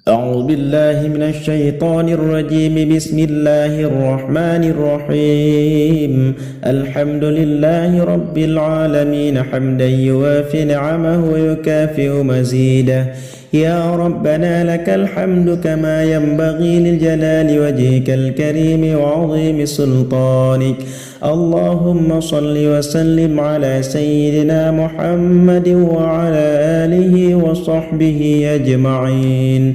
أعوذ بالله من الشيطان الرجيم. بسم الله الرحمن الرحيم. الحمد لله رب العالمين حمدا يوافي نعمه ويكافئ مزيده. يا ربنا لك الحمد كما ينبغي لجلال وجهك الكريم وعظيم سلطانك. اللهم صل وسلم على سيدنا محمد وعلى آله وصحبه أجمعين.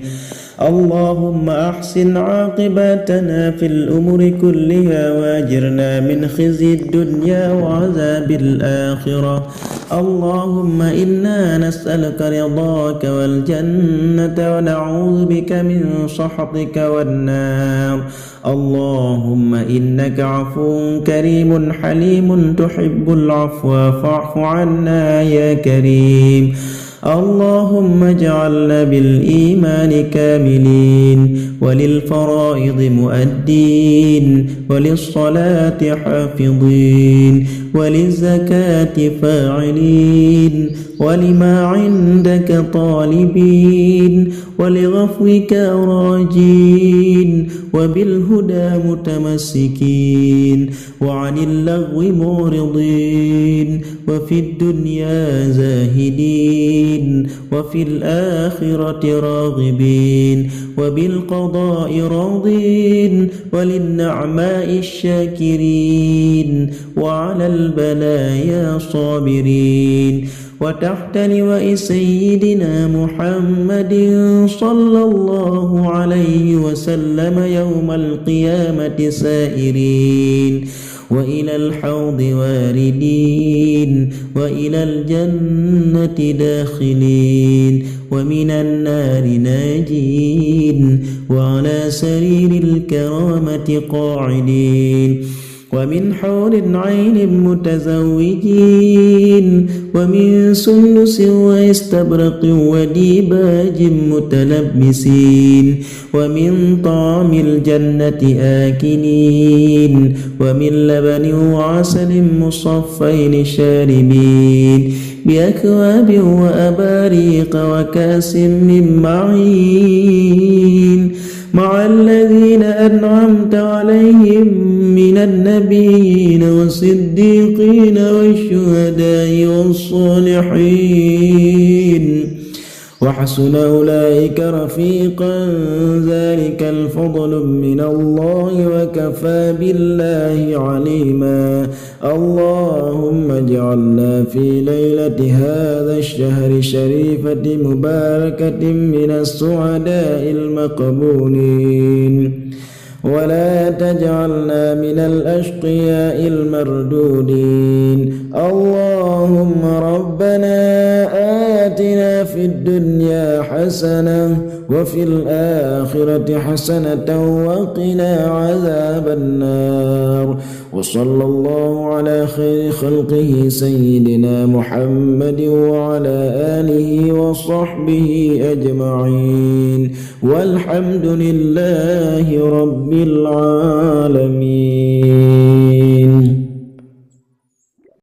اللهم أحسن عاقبتنا في الأمور كلها وأجرنا من خزي الدنيا وعذاب الآخرة. اللهم إنا نسألك رضاك والجنة ونعوذ بك من سخطك والنار. اللهم إنك عفو كريم حليم تحب العفو فاعف عنا يا كريم. اللهم اجعلنا بالإيمان كاملين وللفرائض مؤدين وللصلاة حافظين وللزكاة فاعلين ولما عندك طالبين ولغفوك راجين وبالهدى متمسكين وعن اللغو معرضين وفي الدنيا زاهدين وفي الآخرة راغبين وبالقضاء راضين وللنعماء الشاكرين وعلى البلايا صابرين وتحت لواء سيدنا محمد صلى الله عليه وسلم يوم القيامة سائرين وإلى الحوض واردين وإلى الجنة داخلين ومن النار ناجين وعلى سرير الكرامة قاعدين ومن حور عين متزوجين ومن سندس واستبرق وديباج متلبسين ومن طعام الجنة آكلين ومن لبن وعسل مصفين شاربين بأكواب وأباريق وكاس من معين مع الذين أنعمت عليهم من النبيين والصديقين والشهداء والصالحين وحسن أولئك رفيقا. ذلك الفضل من الله وكفى بالله عليما. اللهم اجعلنا في ليلة هذا الشهر الشريفة مباركة من السعداء المقبولين ولا تجعلنا من الأشقياء المردودين. اللهم ربنا آتنا في الدنيا حسنة وفي الآخرة حسنة وقنا عذاب النار. وصلى الله على خير خلقه سيدنا محمد وعلى آله وصحبه أجمعين والحمد لله رب العالمين.